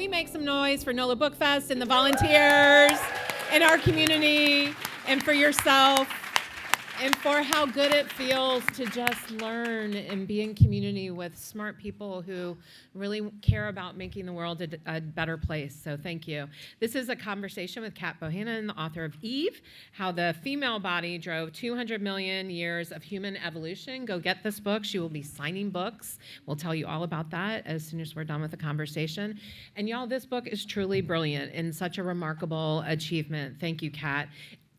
we make some noise for NOLA Book Fest and the volunteers in our community and for yourself and for how good it feels to just learn and be in community with smart people who really care about making the world a better place. So thank you. This is a conversation with Kat Bohannon, the author of Eve, How the Female Body Drove 200 Million Years of Human Evolution. Go get this book. She will be signing books. We'll tell you all about that as soon as we're done with the conversation. And y'all, this book is truly brilliant and such a remarkable achievement. Thank you, Kat.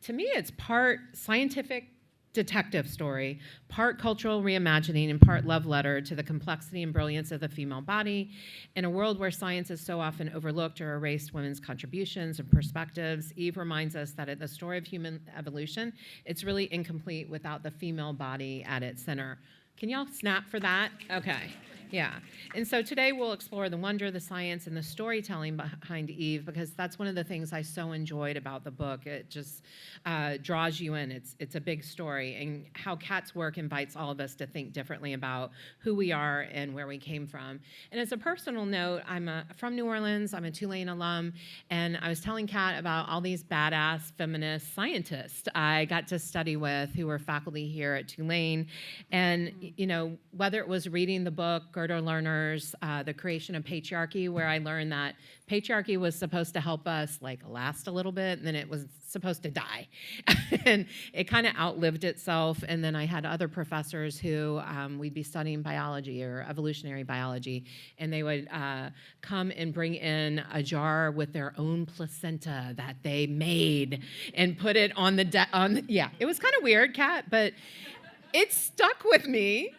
To me, it's part scientific detective story, part cultural reimagining, and part love letter to the complexity and brilliance of the female body. In a world where science is so often overlooked or erased women's contributions and perspectives, Eve reminds us that at the story of human evolution, it's really incomplete without the female body at its center. Can y'all snap for that? Okay. Yeah. And so today we'll explore the wonder, the science, and the storytelling behind Eve, because that's one of the things I so enjoyed about the book. It just draws you in. It's a big story, and how Kat's work invites all of us to think differently about who we are and where we came from. And as a personal note, I'm from New Orleans. I'm a Tulane alum, and I was telling Kat about all these badass feminist scientists I got to study with who were faculty here at Tulane. And, you know, whether it was reading the book, Girder Learners, The Creation of Patriarchy, where I learned that patriarchy was supposed to help us like last a little bit, and then it was supposed to die. And it kind of outlived itself. And then I had other professors who we'd be studying biology or evolutionary biology, and they would come and bring in a jar with their own placenta that they made and put it on the yeah, it was kind of weird, Kat, but it stuck with me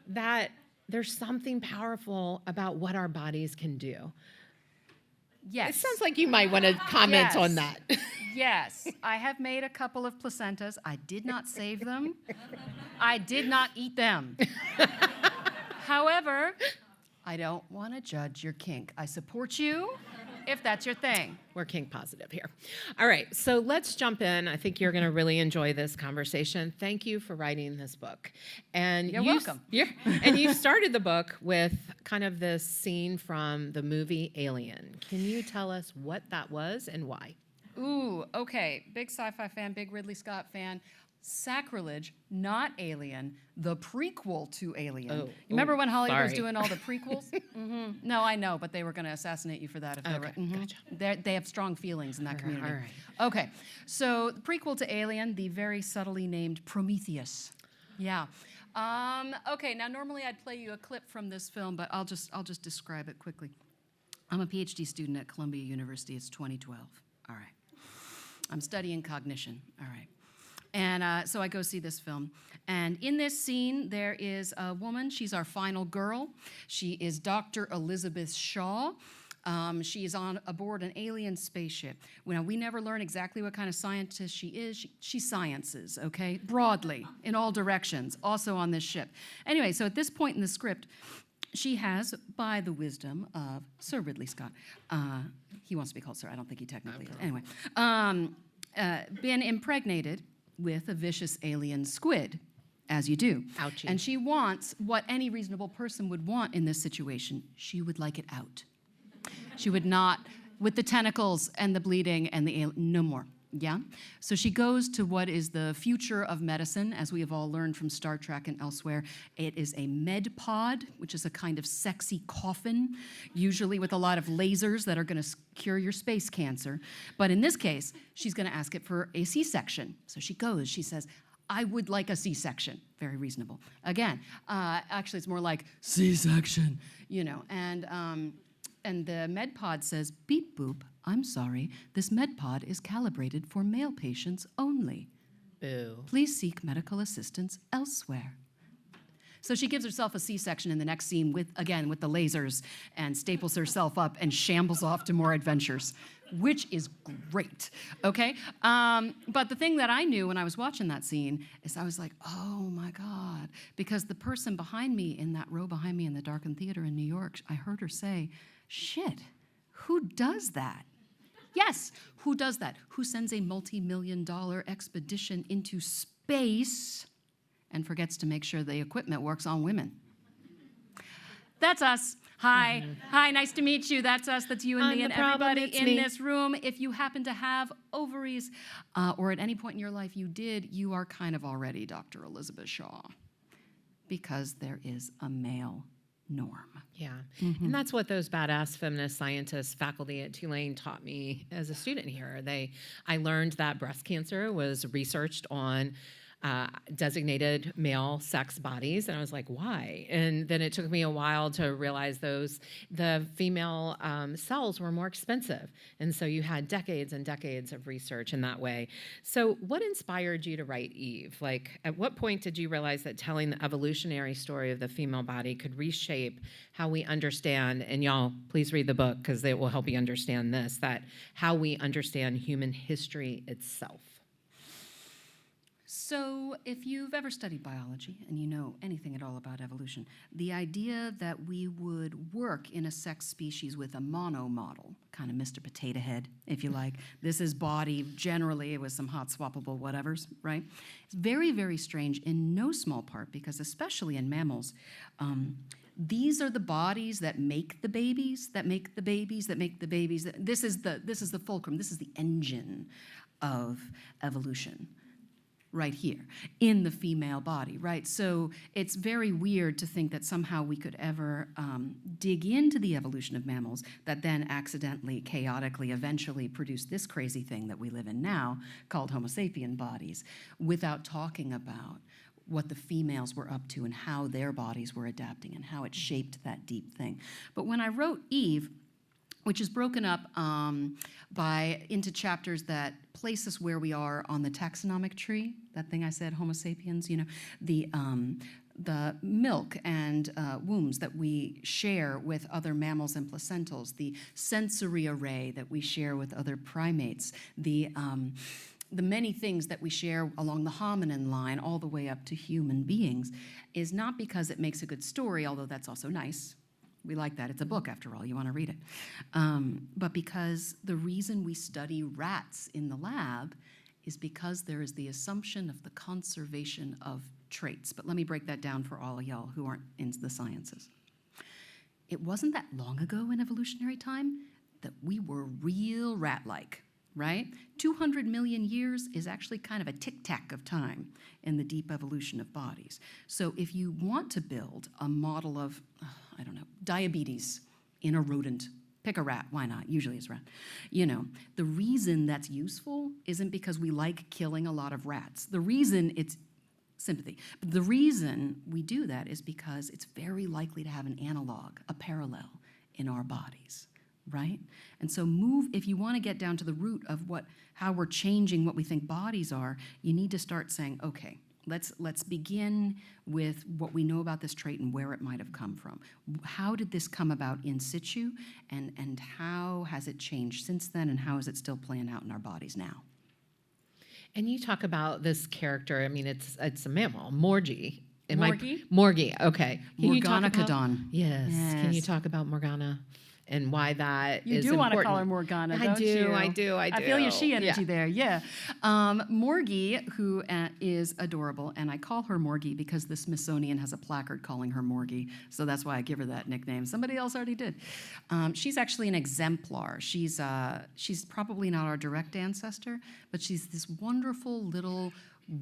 that there's something powerful about what our bodies can do. Yes. It sounds like you might want to comment on that. Yes. I have made a couple of placentas. I did not save them. I did not eat them. However, I don't want to judge your kink. I support you if that's your thing. We're kink positive here. All right, so let's jump in. I think you're going to really enjoy this conversation. Thank you for writing this book. And You're welcome. And you started the book with kind of this scene from the movie Alien. Can you tell us what that was and why? Ooh, okay. Big sci-fi fan, big Ridley Scott fan. Sacrilege, not Alien, the prequel to Alien. Oh, you remember when Hollywood was sorry. doing all the prequels? No, I know, but they were going to assassinate you for that if they were. Gotcha. They have strong feelings in that community. All right. Okay, so the prequel to Alien, the very subtly named Prometheus. Yeah. Okay, now normally I'd play you a clip from this film, but I'll just describe it quickly. I'm a PhD student at Columbia University. It's 2012. All right. I'm studying cognition. All right. And so I go see this film. And in this scene, there is a woman. She's our final girl. She is Dr. Elizabeth Shaw. She is aboard an alien spaceship. Now, we never learn exactly what kind of scientist she is. She sciences, okay, broadly, in all directions, also on this ship. Anyway, so at this point in the script, she has, by the wisdom of Sir Ridley Scott, he wants to be called Sir, I don't think he technically is. Anyway, been impregnated with a vicious alien squid, as you do. Ouchie. And she wants what any reasonable person would want in this situation. She would like it out. She would not, with the tentacles and the bleeding and the alien, no more. Yeah? So she goes to what is the future of medicine, as we have all learned from Star Trek and elsewhere. It is a med pod, which is a kind of sexy coffin, usually with a lot of lasers that are going to cure your space cancer. But in this case, she's going to ask it for a C-section. So she goes, she says, I would like a C-section. Very reasonable. Again, actually it's more like C-section, you know, and the med pod says, beep boop, I'm sorry, this med pod is calibrated for male patients only. Boo. Please seek medical assistance elsewhere. So she gives herself a C-section in the next scene with the lasers and staples herself up and shambles off to more adventures, which is great, okay? But the thing that I knew when I was watching that scene is I was like, oh my God, because the person behind me in that row behind me in the darkened theater in New York, I heard her say, shit, who does that? Yes, who does that? Who sends a multi-million-dollar expedition into space and forgets to make sure the equipment works on women? That's us. Hi. Hi, nice to meet you. That's us, that's you and I'm me the and problem, everybody it's in me. this room. If you happen to have ovaries, or at any point in your life you did, you are kind of already Dr. Elizabeth Shaw, because there is a male norm. Yeah. And that's what those badass feminist scientists faculty at Tulane taught me as a student here. I learned that breast cancer was researched on designated male sex bodies, and I was like, why? And then it took me a while to realize the female cells were more expensive, and so you had decades and decades of research in that way. So what inspired you to write Eve? Like, at what point did you realize that telling the evolutionary story of the female body could reshape how we understand, and y'all, please read the book because it will help you understand this, that how we understand human history itself? So, if you've ever studied biology and you know anything at all about evolution, the idea that we would work in a sex species with a mono model, kind of Mr. Potato Head, if you like, this is body generally with some hot swappable whatevers, right? It's very, very strange in no small part because, especially in mammals, these are the bodies that make the babies, that make the babies, that make the babies. This is the fulcrum. This is the engine of evolution. Right here in the female body, right? So it's very weird to think that somehow we could ever dig into the evolution of mammals that then accidentally, chaotically, eventually produce this crazy thing that we live in now called Homo sapien bodies without talking about what the females were up to and how their bodies were adapting and how it shaped that deep thing. But when I wrote Eve, which is broken up into chapters that place us where we are on the taxonomic tree, that thing I said, Homo sapiens, you know, the milk and wombs that we share with other mammals and placentals, the sensory array that we share with other primates, the many things that we share along the hominin line all the way up to human beings, is not because it makes a good story, although that's also nice. We like that. It's a book, after all. You want to read it. But because the reason we study rats in the lab is because there is the assumption of the conservation of traits. But let me break that down for all of y'all who aren't in the sciences. It wasn't that long ago in evolutionary time that we were real rat-like, right? 200 million years is actually kind of a tic-tac of time in the deep evolution of bodies. So if you want to build a model of, I don't know, diabetes in a rodent, pick a rat, why not? Usually it's rat. You know, the reason that's useful isn't because we like killing a lot of rats. The reason it's sympathy. But the reason we do that is because it's very likely to have an analog, a parallel in our bodies. Right? And so if you want to get down to the root of how we're changing what we think bodies are, you need to start saying, okay, let's begin with what we know about this trait and where it might have come from. How did this come about in situ, and how has it changed since then, and how is it still playing out in our bodies now? And you talk about this character, I mean, it's a mammal, Morgie. Morgie, okay. Morganocodon. Yes. Can you talk about Morgana? And why that you is do want to important. call her Morgana, I don't you? I do. I feel your she energy there, yeah. Morgie, who is adorable, and I call her Morgie because the Smithsonian has a placard calling her Morgie, so that's why I give her that nickname. Somebody else already did. She's actually an exemplar. She's probably not our direct ancestor, but she's this wonderful little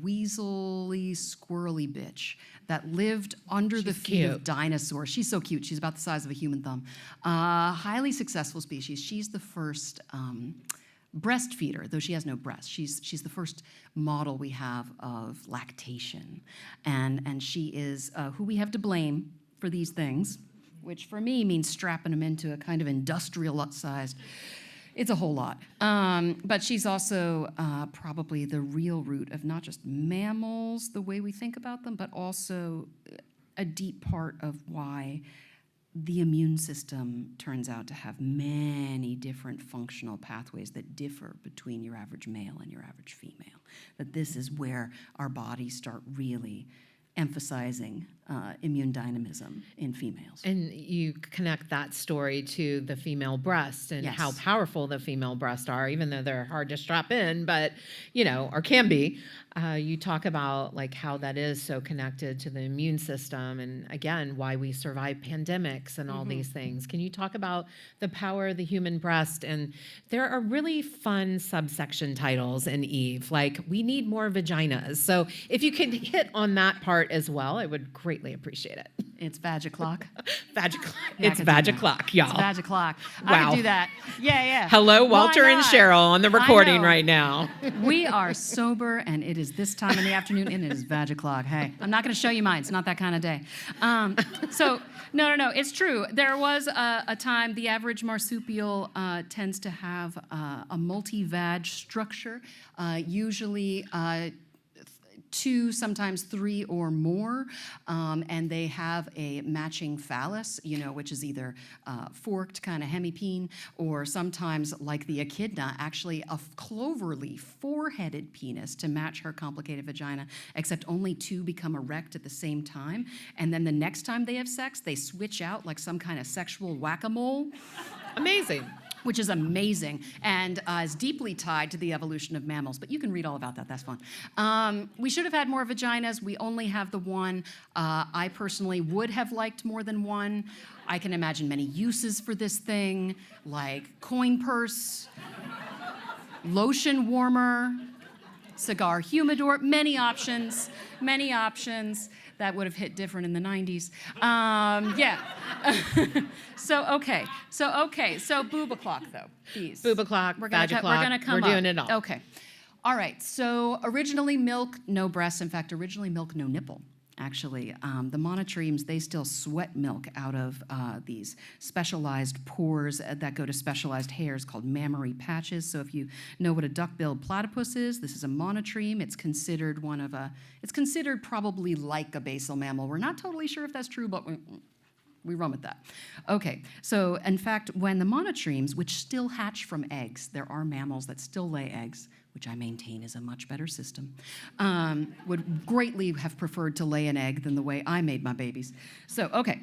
weaselly, squirrely bitch that lived under the feet of dinosaurs. She's so cute. She's about the size of a human thumb. Highly successful species. She's the first breastfeeder, though she has no breast. She's the first model we have of lactation. And she is who we have to blame for these things, which for me means strapping them into a kind of industrial-sized. It's a whole lot. But she's also probably the real root of not just mammals, the way we think about them, but also a deep part of why the immune system turns out to have many different functional pathways that differ between your average male and your average female. That this is where our bodies start really emphasizing immune dynamism in females. And you connect that story to the female breast and how powerful the female breasts are, even though they're hard to strap in, but, or can be. You talk about like how that is so connected to the immune system, and again, why we survive pandemics and all these things. Can you talk about the power of the human breast? And there are really fun subsection titles in Eve, like we need more vaginas. So if you could hit on that part as well, I would greatly appreciate it. It's Vag o'clock. Vag o'clock. It's Vag o'clock, y'all. It's Vag o'clock. I Wow. could do that. Yeah. Hello, Why Walter and not? Cheryl on the I recording know. right now. We are sober, and it is this time in the afternoon, and it is Vag o'clock. Hey, I'm not going to show you mine. It's not that kind of day. So, no. It's true. There was a time the average marsupial tends to have a multi-vag structure, usually 2, sometimes 3 or more, and they have a matching phallus, which is either forked, kind of hemipene, or sometimes, like the echidna, actually a cloverleaf, 4-headed penis to match her complicated vagina, except only 2 become erect at the same time, and then the next time they have sex, they switch out like some kind of sexual whack-a-mole. Amazing. Which is amazing and is deeply tied to the evolution of mammals. But you can read all about that. That's fun. We should have had more vaginas. We only have the one. I personally would have liked more than one. I can imagine many uses for this thing, like coin purse, lotion warmer, cigar humidor, many options. That would have hit different in the 90s. Yeah. So boob o'clock, though. These. Boob o'clock, vag o'clock. We're gonna come We're up. doing it all. Okay. All right. So originally milk, no breasts. In fact, originally milk, no nipple. Actually, the monotremes, they still sweat milk out of these specialized pores that go to specialized hairs called mammary patches. So if you know what a duck-billed platypus is, this is a monotreme. It's considered it's considered probably like a basal mammal. We're not totally sure if that's true, but we run with that. Okay, so in fact, when the monotremes, which still hatch from eggs, there are mammals that still lay eggs, which I maintain is a much better system, would greatly have preferred to lay an egg than the way I made my babies. So, okay,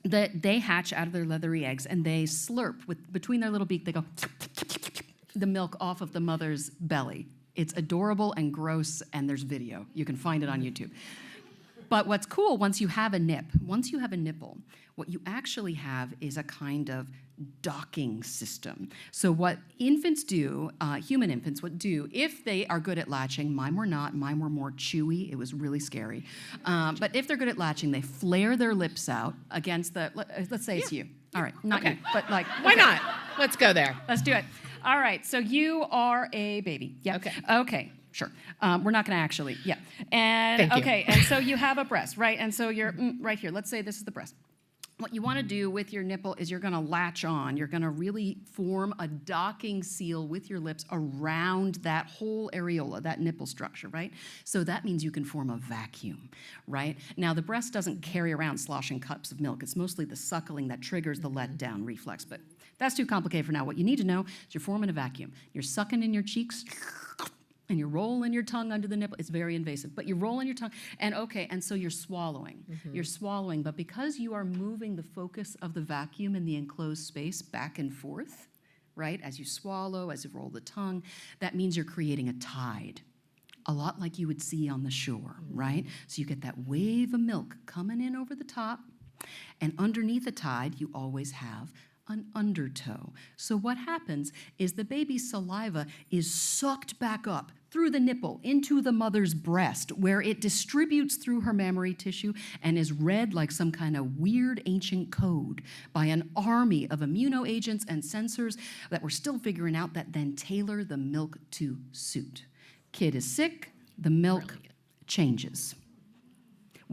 they hatch out of their leathery eggs, and they slurp, between their little beak, they go the milk off of the mother's belly. It's adorable and gross, and there's video. You can find it on YouTube. But what's cool, once you have a nipple, what you actually have is a kind of docking system. So what infants do, human infants would do, if they are good at latching, mine were not, mine were more chewy, it was really scary. But if they're good at latching, they flare their lips out against let's say it's you. All right, not you, but like. Why not? Let's go there. Let's do it. All right, so you are a baby. Yeah. Okay. Sure. We're not going to actually, yeah. And Thank you. okay, and so you have a breast, right? And so you're right here. Let's say this is the breast. What you want to do with your nipple is you're going to latch on. You're going to really form a docking seal with your lips around that whole areola, that nipple structure, right? So that means you can form a vacuum, right? Now, the breast doesn't carry around sloshing cups of milk. It's mostly the suckling that triggers the let-down reflex, but that's too complicated for now. What you need to know is you're forming a vacuum. You're sucking in your cheeks, and you're rolling your tongue under the nipple. It's very invasive, but you're rolling your tongue, and so you're swallowing. You're swallowing, but because you are moving the focus of the vacuum in the enclosed space back and forth, right, as you swallow, as you roll the tongue, that means you're creating a tide, a lot like you would see on the shore, right? So you get that wave of milk coming in over the top, and underneath the tide, you always have an undertow. So what happens is the baby's saliva is sucked back up through the nipple into the mother's breast, where it distributes through her mammary tissue and is read like some kind of weird ancient code by an army of immunoagents and sensors that we're still figuring out that then tailor the milk to suit. Kid is sick, the milk changes.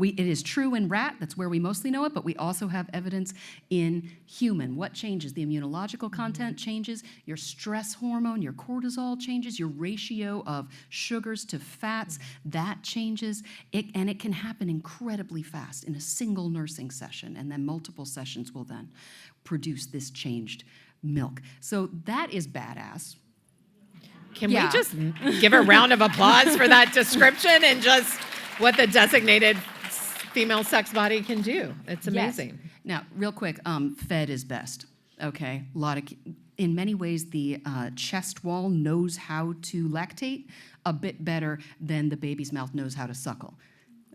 It is true in rat, that's where we mostly know it, but we also have evidence in human. What changes? The immunological content changes, your stress hormone, your cortisol changes, your ratio of sugars to fats, that changes, and it can happen incredibly fast in a single nursing session, and then multiple sessions will then produce this changed milk. So that is badass. Can we just give a round of applause for that description and just what the designated female sex body can do? It's amazing. Yes. Now, real quick, fed is best. Okay, in many ways, the chest wall knows how to lactate a bit better than the baby's mouth knows how to suckle.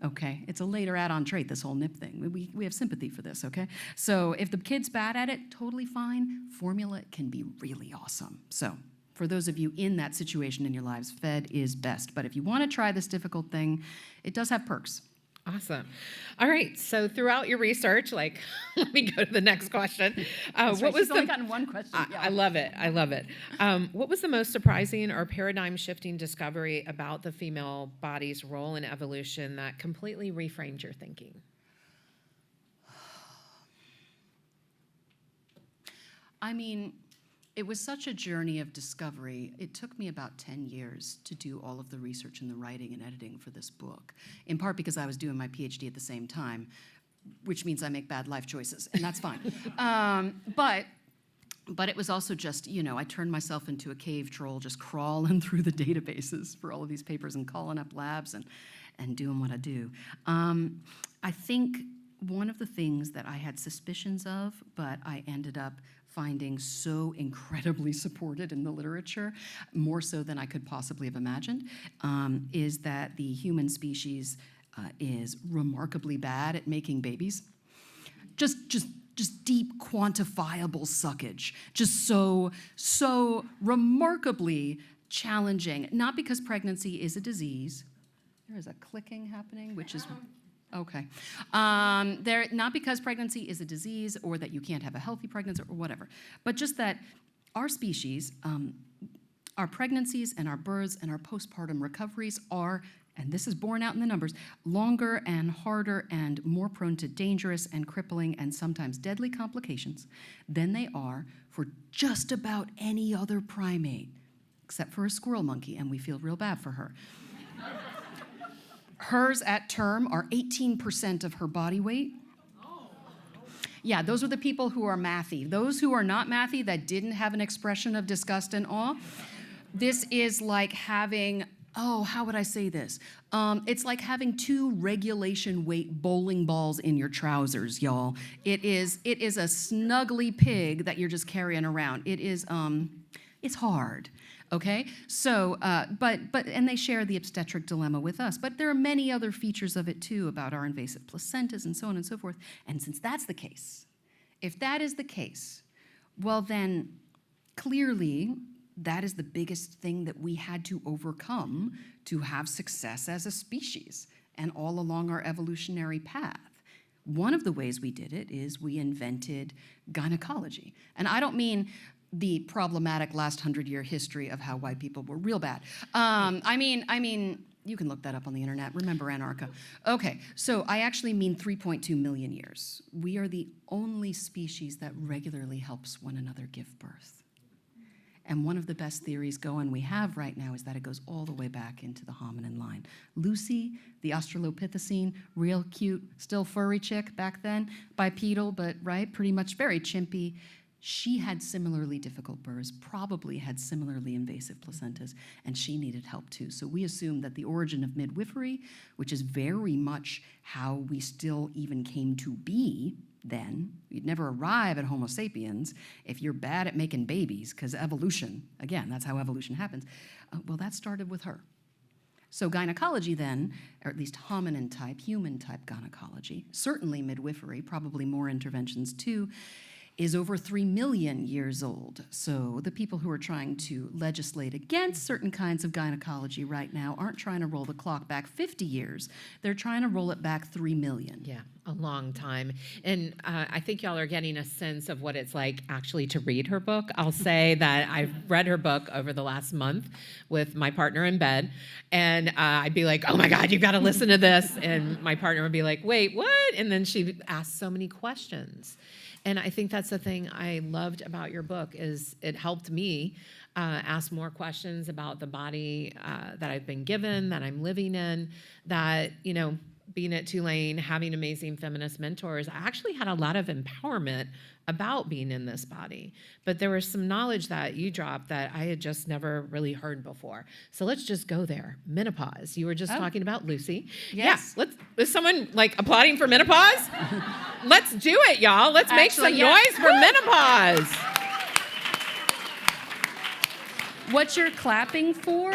Okay, it's a later add-on trait, this whole nip thing. We have sympathy for this, okay? So if the kid's bad at it, totally fine. Formula can be really awesome. So for those of you in that situation in your lives, fed is best. But if you want to try this difficult thing, it does have perks. Awesome. All right. So throughout your research, let me go to the next question. What was only gotten one question. I love it. I love it. What was the most surprising or paradigm-shifting discovery about the female body's role in evolution that completely reframed your thinking? I mean, it was such a journey of discovery. It took me about 10 years to do all of the research and the writing and editing for this book, in part because I was doing my PhD at the same time, which means I make bad life choices, and that's fine. But it was also just, I turned myself into a cave troll, just crawling through the databases for all of these papers and calling up labs and doing what I do. I think one of the things that I had suspicions of, but I ended up finding so incredibly supported in the literature, more so than I could possibly have imagined, is that the human species is remarkably bad at making babies. Just deep, quantifiable suckage. Just so remarkably challenging. Not because pregnancy is a disease. There is a clicking happening, which is okay. Not because pregnancy is a disease or that you can't have a healthy pregnancy or whatever, but just that our species, our pregnancies and our births and our postpartum recoveries are, and this is borne out in the numbers, longer and harder and more prone to dangerous and crippling and sometimes deadly complications than they are for just about any other primate, except for a squirrel monkey, and we feel real bad for her. Hers at term are 18% of her body weight. Yeah, those are the people who are mathy. Those who are not mathy, that didn't have an expression of disgust and awe, this is like having, how would I say this? It's like having 2 regulation weight bowling balls in your trousers, y'all. It is a snuggly pig that you're just carrying around. It is, it's hard. Okay, so, and they share the obstetric dilemma with us, but there are many other features of it too about our invasive placentas and so on and so forth. And since that's the case, if that is the case, well then, clearly, that is the biggest thing that we had to overcome to have success as a species and all along our evolutionary path. One of the ways we did it is we invented gynecology. And I don't mean the problematic last 100-year history of how white people were real bad. I mean, you can look that up on the internet. Remember Anarcha. Okay, so I actually mean 3.2 million years. We are the only species that regularly helps one another give birth. And one of the best theories going we have right now is that it goes all the way back into the hominin line. Lucy, the Australopithecine, real cute, still furry chick back then, bipedal, but pretty much very chimpy. She had similarly difficult births, probably had similarly invasive placentas, and she needed help too. So we assume that the origin of midwifery, which is very much how we still even came to be then, you'd never arrive at Homo sapiens if you're bad at making babies, because evolution, again, that's how evolution happens. Well, that started with her. So gynecology then, or at least hominin type, human type gynecology, certainly midwifery, probably more interventions too, is over 3 million years old. So the people who are trying to legislate against certain kinds of gynecology right now aren't trying to roll the clock back 50 years. They're trying to roll it back 3 million. Yeah, a long time. And I think y'all are getting a sense of what it's like actually to read her book. I'll say that I've read her book over the last month with my partner in bed. And I'd be like, oh my God, you've got to listen to this. And my partner would be like, wait, what? And then she'd ask so many questions. And I think that's the thing I loved about your book is it helped me ask more questions about the body that I've been given, that I'm living in, that, being at Tulane, having amazing feminist mentors, I actually had a lot of empowerment about being in this body. But there was some knowledge that you dropped that I had just never really heard before. So let's just go there. Menopause. You were just talking about Lucy. Yes. Yeah. Is someone applauding for menopause? Let's do it, y'all. Let's make some noise for menopause. What you're clapping for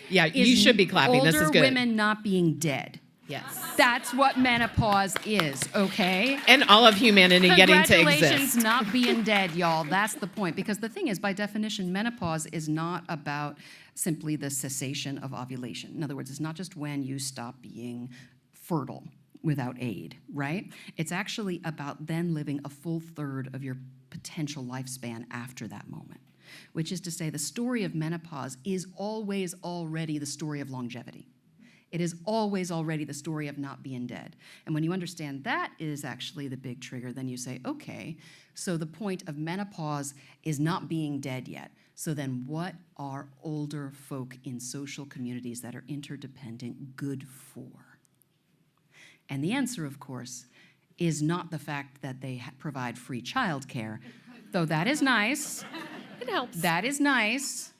Yeah, is you should be clapping. This is older good. women not being dead. Yes. That's what menopause is, okay? And all of humanity getting to Congratulations exist. not being dead, y'all. That's the point. Because the thing is, by definition, menopause is not about simply the cessation of ovulation. In other words, it's not just when you stop being fertile without aid, right? It's actually about then living a full third of your potential lifespan after that moment, which is to say the story of menopause is always already the story of longevity. It is always already the story of not being dead. And when you understand that is actually the big trigger, then you say, okay, so the point of menopause is not being dead yet. So then what are older folk in social communities that are interdependent good for? And the answer, of course, is not the fact that they provide free childcare, though that is nice. It helps. That is nice.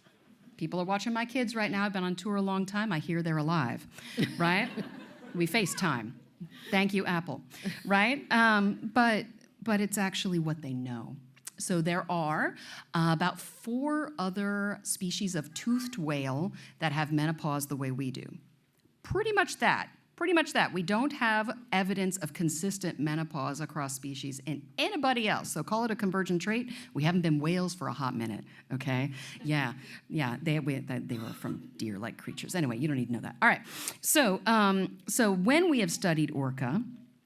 People are watching my kids right now. I've been on tour a long time. I hear they're alive, right? We FaceTime. Thank you, Apple, right? But it's actually what they know. So there are about 4 other species of toothed whale that have menopause the way we do. Pretty much that. We don't have evidence of consistent menopause across species in anybody else. So call it a convergent trait. We haven't been whales for a hot minute, okay? Yeah, they were from deer-like creatures. Anyway, you don't need to know that. All right, so when we have studied orca,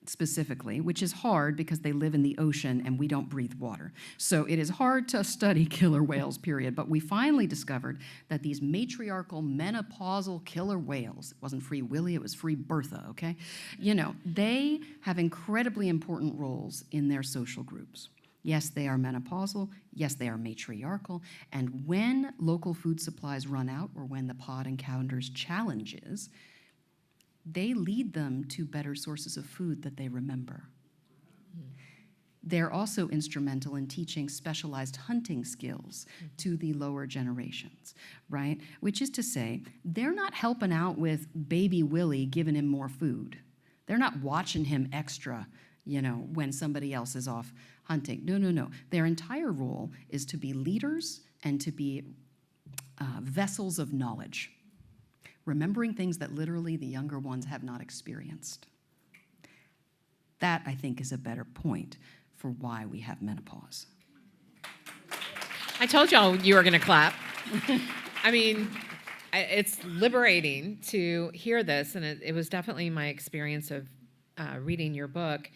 specifically, which is hard because they live in the ocean and we don't breathe water. So it is hard to study killer whales, period. But we finally discovered that these matriarchal menopausal killer whales, it wasn't Free Willy, it was Free Bertha, okay? You know, they have incredibly important roles in their social groups. Yes, they are menopausal. Yes, they are matriarchal. And when local food supplies run out or when the pod encounters challenges, they lead them to better sources of food that they remember. They're also instrumental in teaching specialized hunting skills to the lower generations, right? Which is to say, they're not helping out with baby Willie giving him more food. They're not watching him extra, you know, when somebody else is off hunting. No. Their entire role is to be leaders and to be vessels of knowledge, remembering things that literally the younger ones have not experienced. That, I think, is a better point for why we have menopause. I told y'all you were going to clap. I mean, it's liberating to hear this, and it was definitely my experience of reading your book.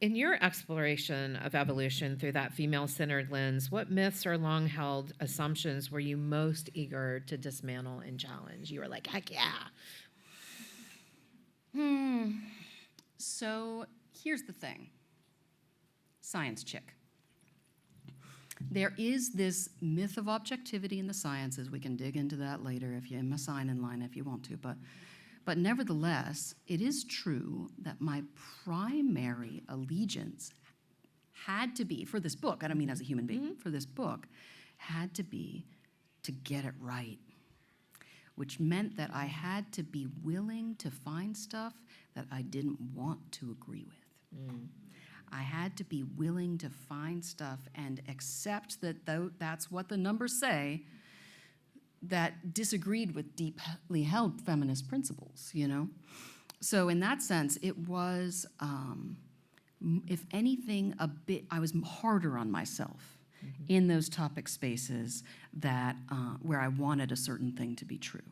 In your exploration of evolution through that female-centered lens, what myths or long-held assumptions were you most eager to dismantle and challenge? You were like, heck yeah. So here's the thing. Science chick. There is this myth of objectivity in the sciences. We can dig into that later if you're in my sign-in line if you want to, but nevertheless, it is true that my primary allegiance had to be, for this book, I don't mean as a human being, for this book, had to be to get it right, which meant that I had to be willing to find stuff that I didn't want to agree with. I had to be willing to find stuff and accept that that's what the numbers say, that disagreed with deeply held feminist principles, you know? So in that sense, it was, if anything, I was harder on myself in those topic spaces that, where I wanted a certain thing to be true.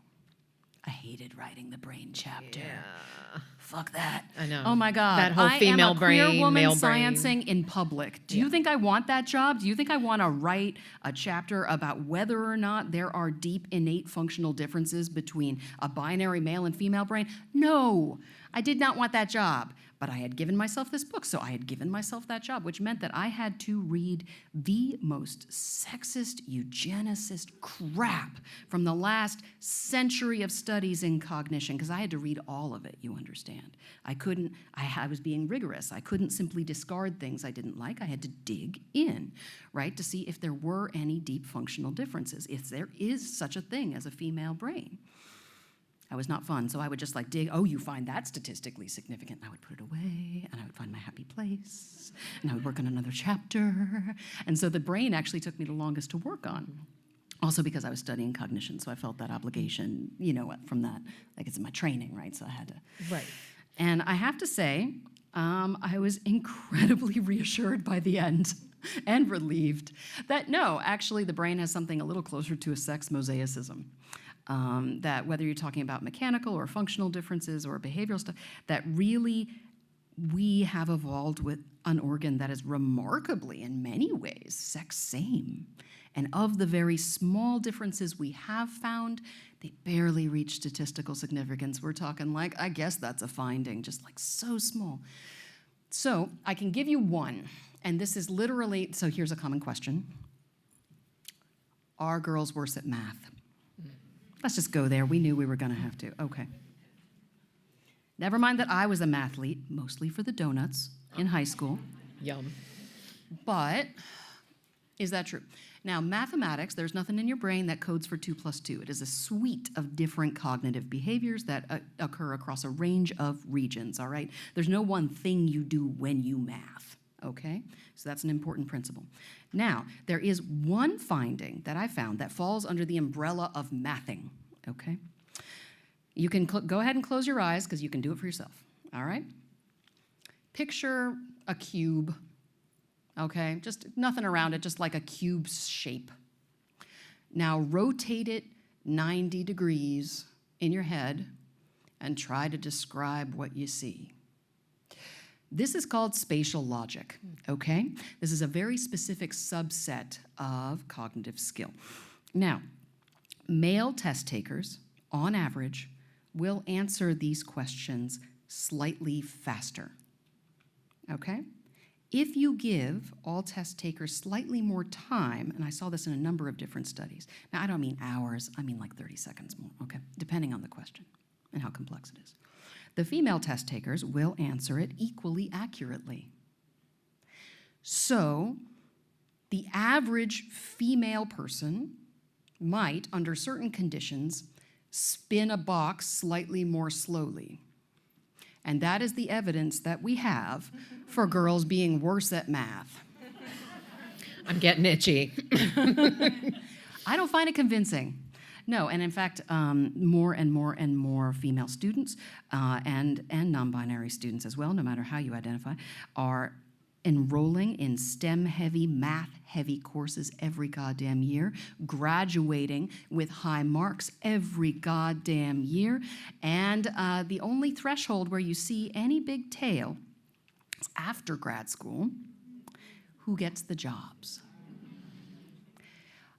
I hated writing the brain chapter. Yeah. Fuck that. I know. Oh my God. That whole female brain, I am a queer woman male brain. sciencing in public. Do you think I want that job? Do you think I want to write a chapter about whether or not there are deep innate functional differences between a binary male and female brain? No, I did not want that job. But I had given myself this book, so I had given myself that job, which meant that I had to read the most sexist, eugenicist crap from the last century of studies in cognition, because I had to read all of it, you understand. I was being rigorous. I couldn't simply discard things I didn't like. I had to dig in, right, to see if there were any deep functional differences, if there is such a thing as a female brain. That was not fun, so I would just like dig, oh, you find that statistically significant, and I would put it away, and I would find my happy place, and I would work on another chapter. And so the brain actually took me the longest to work on. Also because I was studying cognition, so I felt that obligation, from that. Like it's in my training, right? So I had to. Right. And I have to say, I was incredibly reassured by the end and relieved that no, actually the brain has something a little closer to a sex mosaicism. That whether you're talking about mechanical or functional differences or behavioral stuff, that really we have evolved with an organ that is remarkably, in many ways, sex same. And of the very small differences we have found, they barely reach statistical significance. We're talking like, I guess that's a finding, just like so small. So I can give you one, and this is literally, so here's a common question. Are girls worse at math? Let's just go there. We knew we were going to have to. Okay. Never mind that I was a mathlete, mostly for the donuts in high school. Yum. But is that true? Now, mathematics, there's nothing in your brain that codes for 2 + 2. It is a suite of different cognitive behaviors that occur across a range of regions, all right? There's no one thing you do when you math, okay? So that's an important principle. Now, there is one finding that I found that falls under the umbrella of mathing, okay? You can go ahead and close your eyes because you can do it for yourself, all right? Picture a cube. Okay, just nothing around it, just like a cube shape. Now rotate it 90 degrees in your head and try to describe what you see. This is called spatial logic, okay? This is a very specific subset of cognitive skill. Now, male test takers, on average, will answer these questions slightly faster, okay? If you give all test takers slightly more time, and I saw this in a number of different studies. Now, I don't mean hours, I mean like 30 seconds more, okay? Depending on the question and how complex it is. The female test takers will answer it equally accurately. So, the average female person might, under certain conditions, spin a box slightly more slowly. And that is the evidence that we have for girls being worse at math. I'm getting itchy. I don't find it convincing. No, and in fact, more and more and more female students and non-binary students as well, no matter how you identify, are enrolling in STEM-heavy, math-heavy courses every goddamn year, graduating with high marks every goddamn year, and the only threshold where you see any big tail is after grad school. Who gets the jobs?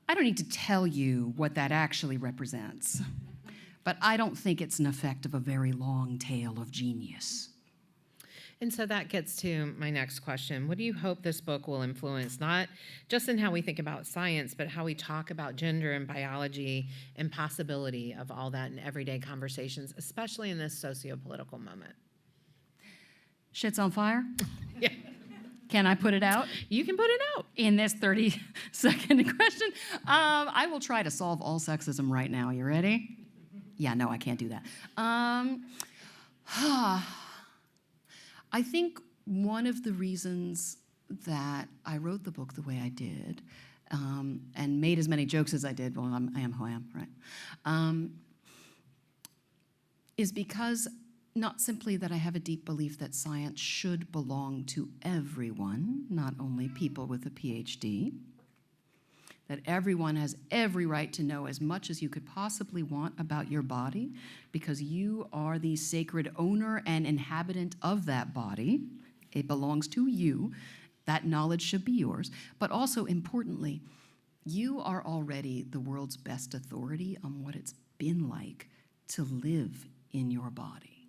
I don't need to tell you what that actually represents, but I don't think it's an effect of a very long tail of genius. And so that gets to my next question. What do you hope this book will influence, not just in how we think about science, but how we talk about gender and biology and possibility of all that in everyday conversations, especially in this socio-political moment? Shit's on fire? Yeah. Can I put it out? You can put it out. In this 30-second question, I will try to solve all sexism right now. You ready? Yeah, no, I can't do that. I think one of the reasons that I wrote the book the way I did and made as many jokes as I did, well, I am who I am, right, is because not simply that I have a deep belief that science should belong to everyone, not only people with a PhD, that everyone has every right to know as much as you could possibly want about your body because you are the sacred owner and inhabitant of that body. It belongs to you. That knowledge should be yours. But also, importantly, you are already the world's best authority on what it's been like to live in your body.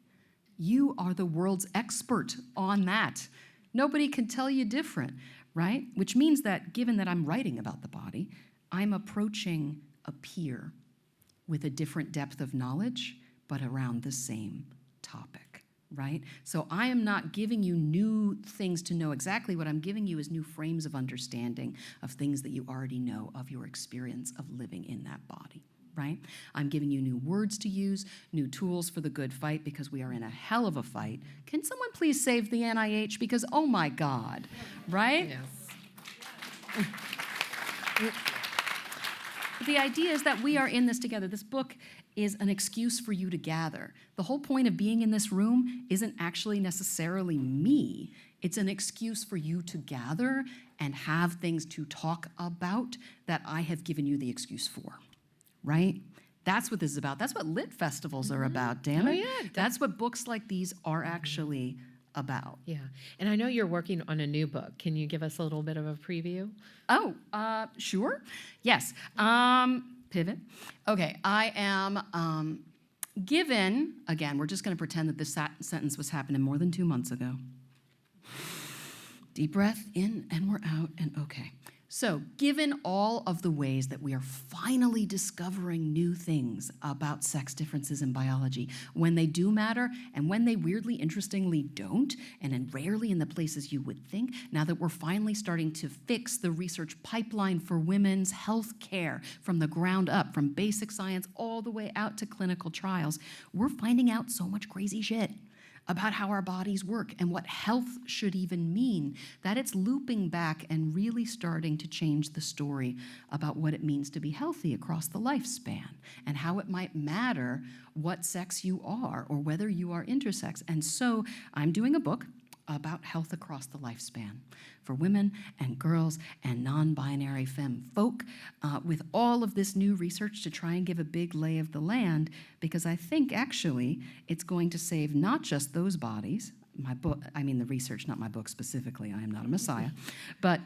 You are the world's expert on that. Nobody can tell you different, right? Which means that given that I'm writing about the body, I'm approaching a peer with a different depth of knowledge, but around the same topic, right? So I am not giving you new things to know exactly. What I'm giving you is new frames of understanding of things that you already know of your experience of living in that body, right? I'm giving you new words to use, new tools for the good fight, because we are in a hell of a fight. Can someone please save the NIH? Because, oh my God, right? Yes. But the idea is that we are in this together. This book is an excuse for you to gather. The whole point of being in this room isn't actually necessarily me. It's an excuse for you to gather and have things to talk about that I have given you the excuse for, right? That's what this is about. That's what lit festivals are about, damn it. Oh, yeah. That's what books like these are actually about. Yeah. And I know you're working on a new book. Can you give us a little bit of a preview? Oh, sure. Yes. Pivot. Okay, I am given, again, we're just going to pretend that this sentence was happening more than 2 months ago. Deep breath in, and we're out, and okay. So, given all of the ways that we are finally discovering new things about sex differences in biology, when they do matter and when they weirdly, interestingly don't, and then rarely in the places you would think, now that we're finally starting to fix the research pipeline for women's health care from the ground up, from basic science all the way out to clinical trials, we're finding out so much crazy shit about how our bodies work and what health should even mean, that it's looping back and really starting to change the story about what it means to be healthy across the lifespan and how it might matter what sex you are or whether you are intersex. And so I'm doing a book about health across the lifespan for women and girls and non-binary femme folk with all of this new research to try and give a big lay of the land, because I think actually it's going to save not just those bodies, my book, I mean the research, not my book specifically, I am not a messiah, but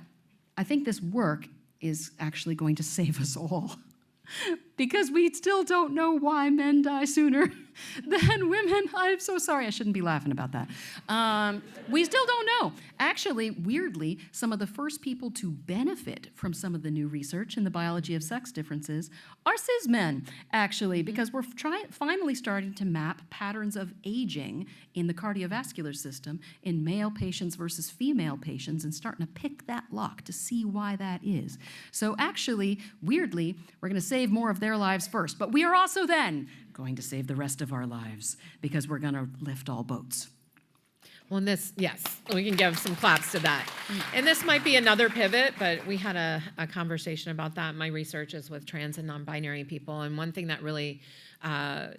I think this work is actually going to save us all. Because we still don't know why men die sooner than women. I'm so sorry, I shouldn't be laughing about that. We still don't know. Actually, weirdly, some of the first people to benefit from some of the new research in the biology of sex differences are cis men, actually, because we're finally starting to map patterns of aging in the cardiovascular system in male patients versus female patients and starting to pick that lock to see why that is. So actually, weirdly, we're going to save more of their lives first, but we are also then going to save the rest of our lives because we're going to lift all boats. Well, yes, we can give some claps to that. And this might be another pivot, but we had a conversation about that. My research is with trans and non-binary people, and one thing that really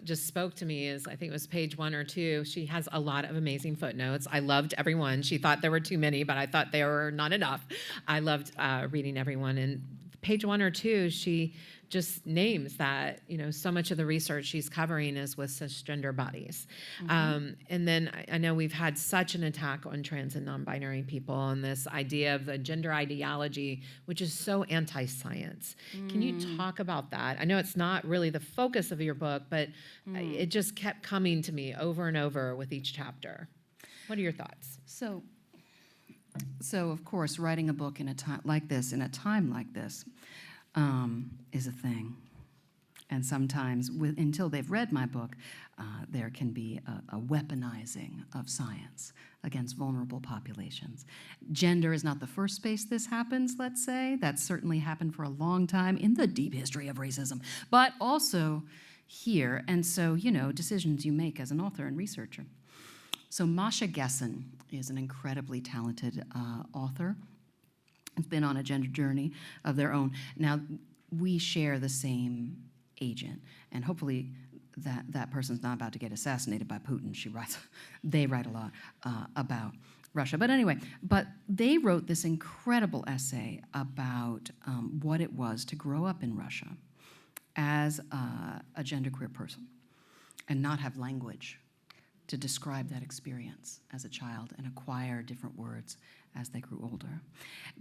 just spoke to me is, I think it was page 1 or 2, she has a lot of amazing footnotes. I loved every one. She thought there were too many, but I thought there were not enough. I loved reading every one. And page 1 or 2, she just names that, so much of the research she's covering is with cisgender bodies. Mm-hmm. And then I know we've had such an attack on trans and non-binary people and this idea of the gender ideology, which is so anti-science. Can you talk about that? I know it's not really the focus of your book, but it just kept coming to me over and over with each chapter. What are your thoughts? So of course, writing a book in a time like this, is a thing. And sometimes, until they've read my book, there can be a weaponizing of science against vulnerable populations. Gender is not the first space this happens, let's say. That's certainly happened for a long time in the deep history of racism, but also here. And so, decisions you make as an author and researcher. So Masha Gessen is an incredibly talented author. It's been on a gender journey of their own. Now, we share the same agent, and hopefully that person's not about to get assassinated by Putin. They write a lot about Russia. But anyway, they wrote this incredible essay about what it was to grow up in Russia as a genderqueer person and not have language to describe that experience as a child and acquire different words as they grew older.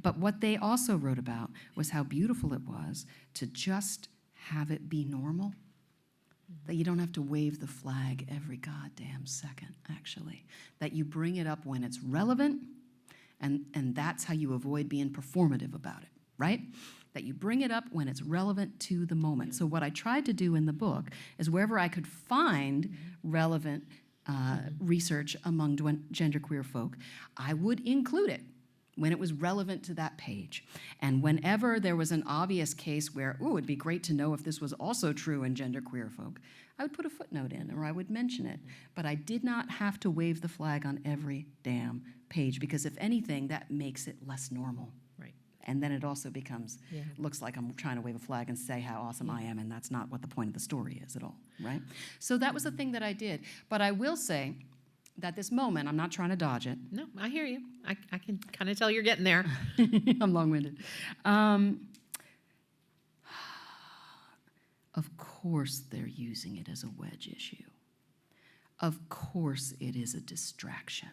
But what they also wrote about was how beautiful it was to just have it be normal, that you don't have to wave the flag every goddamn second, actually, that you bring it up when it's relevant, and that's how you avoid being performative about it, right? That you bring it up when it's relevant to the moment. So what I tried to do in the book is wherever I could find relevant research among genderqueer folk, I would include it when it was relevant to that page. And whenever there was an obvious case where, it'd be great to know if this was also true in genderqueer folk, I would put a footnote in or I would mention it. But I did not have to wave the flag on every damn page because if anything, that makes it less normal. Right. And then it also becomes, looks like I'm trying to wave a flag and say how awesome I am, and that's not what the point of the story is at all, right? So that was the thing that I did. But I will say that this moment, I'm not trying to dodge it. No, I hear you. I can kind of tell you're getting there. I'm long-winded. Of course they're using it as a wedge issue. Of course it is a distraction.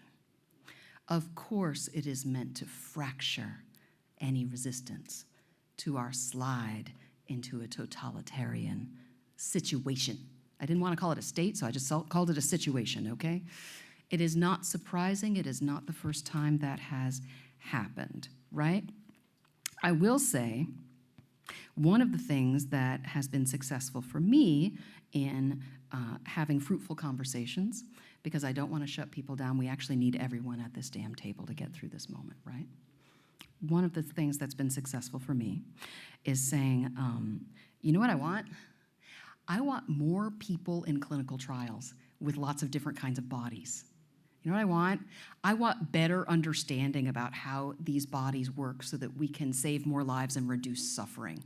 Of course it is meant to fracture any resistance to our slide into a totalitarian situation. I didn't want to call it a state, so I just called it a situation, okay? It is not surprising. It is not the first time that has happened, right? I will say one of the things that has been successful for me in having fruitful conversations, because I don't want to shut people down. We actually need everyone at this damn table to get through this moment, right? One of the things that's been successful for me is saying, you know what I want? I want more people in clinical trials with lots of different kinds of bodies. You know what I want? I want better understanding about how these bodies work so that we can save more lives and reduce suffering.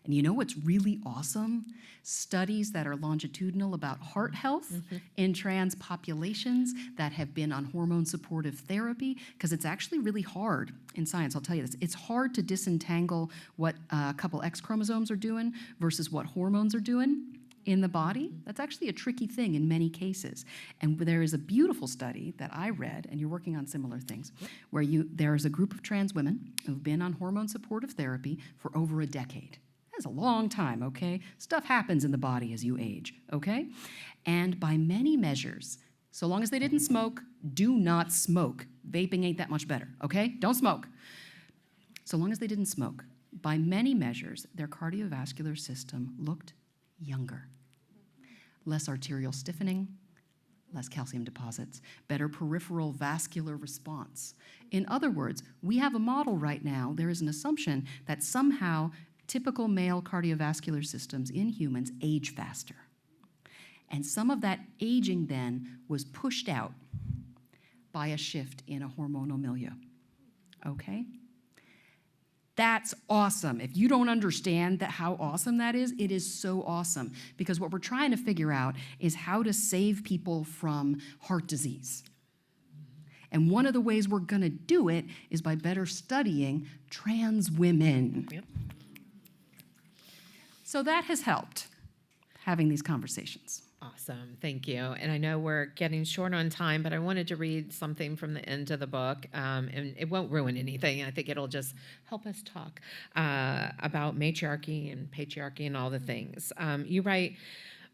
And you know what's really awesome? Studies that are longitudinal about heart health in trans populations that have been on hormone supportive therapy, because it's actually really hard in science, I'll tell you this. It's hard to disentangle what a couple X chromosomes are doing versus what hormones are doing in the body. That's actually a tricky thing in many cases. And there is a beautiful study that I read, and you're working on similar things, where there is a group of trans women who've been on hormone supportive therapy for over a decade. That's a long time, okay? Stuff happens in the body as you age, okay? And by many measures, so long as they didn't smoke, do not smoke. Vaping ain't that much better, okay? Don't smoke. So long as they didn't smoke, by many measures, their cardiovascular system looked younger. Less arterial stiffening, less calcium deposits, better peripheral vascular response. In other words, we have a model right now. There is an assumption that somehow typical male cardiovascular systems in humans age faster. And some of that aging then was pushed out by a shift in a hormonal milieu. Okay? That's awesome. If you don't understand how awesome that is, it is so awesome. Because what we're trying to figure out is how to save people from heart disease. And one of the ways we're going to do it is by better studying trans women. Yep. So that has helped, having these conversations. Awesome, thank you. And I know we're getting short on time, but I wanted to read something from the end of the book, and it won't ruin anything. I think it'll just help us talk about matriarchy and patriarchy and all the things. You write,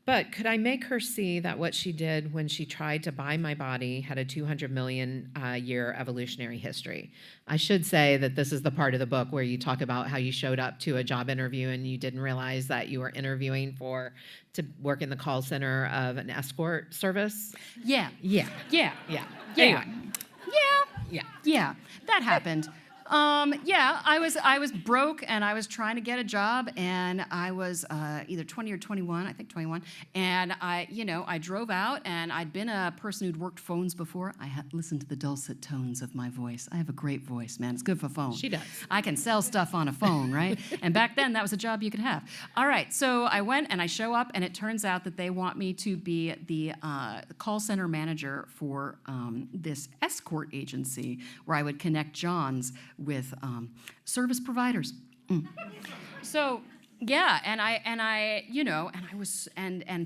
but could I make her see that what she did when she tried to buy my body had a 200 million year evolutionary history? I should say that this is the part of the book where you talk about how you showed up to a job interview and you didn't realize that you were interviewing to work in the call center of an escort service. Yeah. Yeah. Yeah. Yeah. Yeah. Anyway. Yeah, that happened. I was broke and I was trying to get a job, and I was either 20 or 21, I think 21, and I drove out, and I'd been a person who'd worked phones before. I had listened to the dulcet tones of my voice. I have a great voice, man. It's good for phones. She does. I can sell stuff on a phone, right? And back then, that was a job you could have. All right, so I went and I show up, and it turns out that they want me to be the call center manager for this escort agency where I would connect Johns with service providers. So yeah, and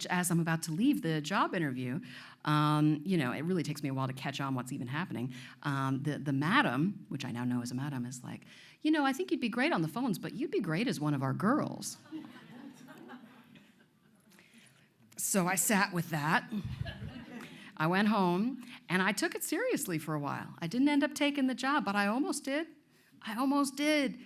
as I'm about to leave the job interview, it really takes me a while to catch on what's even happening. The madam, which I now know is a madam, is like, I think you'd be great on the phones, but you'd be great as one of our girls. So I sat with that. I went home, and I took it seriously for a while. I didn't end up taking the job, but I almost did. I almost did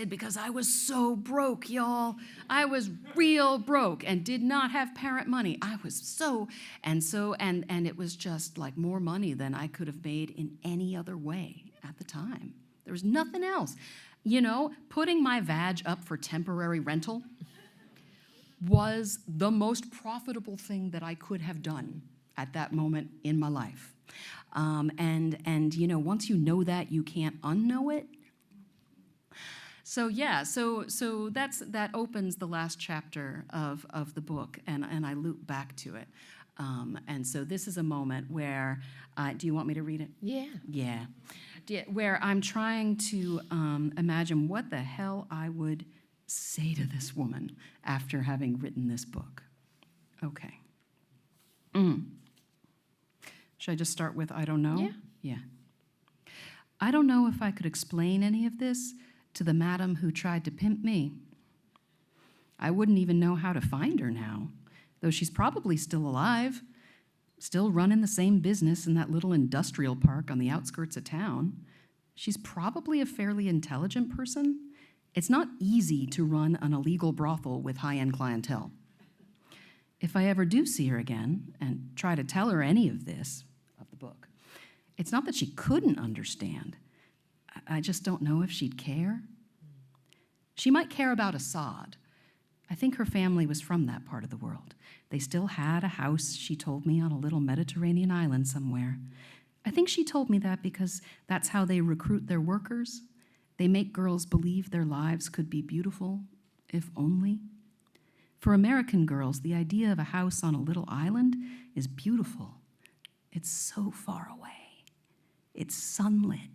because I was so broke, y'all. I was real broke and did not have parent money. I was and it was just like more money than I could have made in any other way at the time. There was nothing else. Putting my vag up for temporary rental was the most profitable thing that I could have done at that moment in my life. Once you know that, you can't unknow it. So that opens the last chapter of the book, and I loop back to it. And so this is a moment where, do you want me to read it? Yeah. Yeah. Where I'm trying to imagine what the hell I would say to this woman after having written this book. Okay. Should I just start with I don't know? Yeah. I don't know if I could explain any of this to the madam who tried to pimp me. I wouldn't even know how to find her now, though she's probably still alive, still running the same business in that little industrial park on the outskirts of town. She's probably a fairly intelligent person. It's not easy to run an illegal brothel with high-end clientele. If I ever do see her again and try to tell her any of this, of the book, it's not that she couldn't understand. I just don't know if she'd care. She might care about Assad. I think her family was from that part of the world. They still had a house, she told me, on a little Mediterranean island somewhere. I think she told me that because that's how they recruit their workers. They make girls believe their lives could be beautiful, if only. For American girls, the idea of a house on a little island is beautiful. It's so far away. It's sunlit.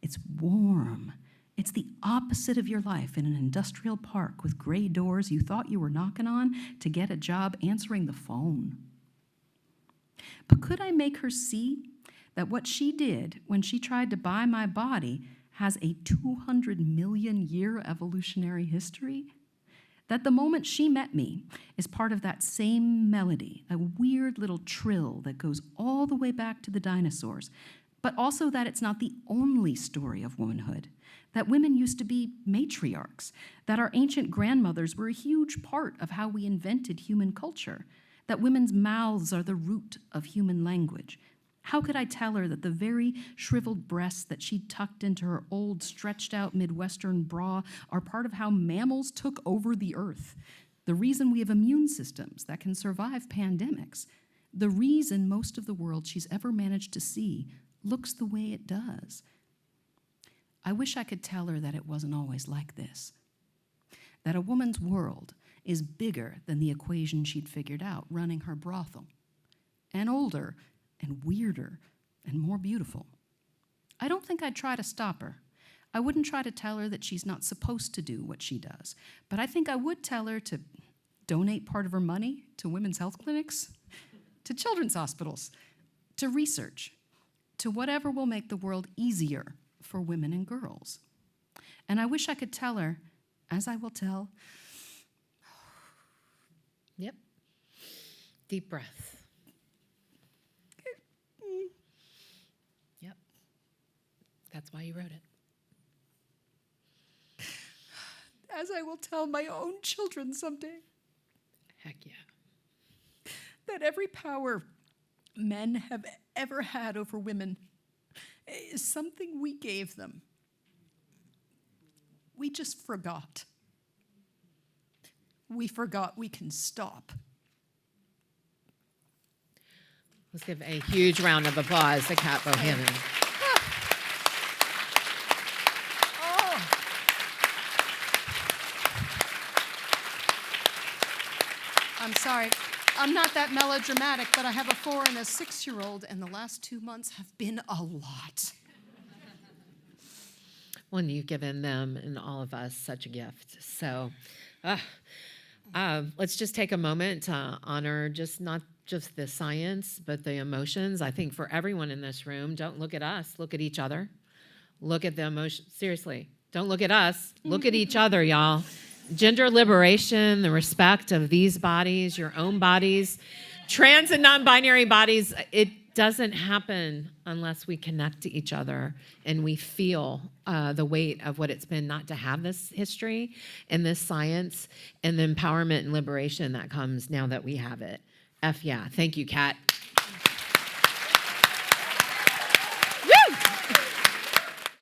It's warm. It's the opposite of your life in an industrial park with gray doors you thought you were knocking on to get a job answering the phone. But could I make her see that what she did when she tried to buy my body has a 200 million year evolutionary history? That the moment she met me is part of that same melody, a weird little trill that goes all the way back to the dinosaurs, but also that it's not the only story of womanhood, that women used to be matriarchs, that our ancient grandmothers were a huge part of how we invented human culture, that women's mouths are the root of human language. How could I tell her that the very shriveled breasts that she tucked into her old, stretched-out Midwestern bra are part of how mammals took over the earth, the reason we have immune systems that can survive pandemics, the reason most of the world she's ever managed to see looks the way it does? I wish I could tell her that it wasn't always like this, that a woman's world is bigger than the equation she'd figured out running her brothel, and older and weirder and more beautiful. I don't think I'd try to stop her. I wouldn't try to tell her that she's not supposed to do what she does, but I think I would tell her to donate part of her money to women's health clinics, to children's hospitals, to research, to whatever will make the world easier for women and girls. And I wish I could tell her, as I will tell. Yep. Deep breath. Yep. That's why you wrote it. As I will tell my own children someday. Heck yeah. That every power men have ever had over women is something we gave them. We just forgot. We forgot we can stop. Let's give a huge round of applause to Kat Bohannon. I'm sorry. I'm not that melodramatic, but I have a 4 and a 6-year-old, and the last 2 months have been a lot. Well, you've given them and all of us such a gift. So let's just take a moment to honor not just the science, but the emotions. I think for everyone in this room, don't look at us, look at each other. Look at the emotion. Seriously, don't look at us, look at each other, y'all. Gender liberation, the respect of these bodies, your own bodies, trans and non-binary bodies, it doesn't happen unless we connect to each other and we feel the weight of what it's been not to have this history and this science and the empowerment and liberation that comes now that we have it. Yeah. Thank you, Kat.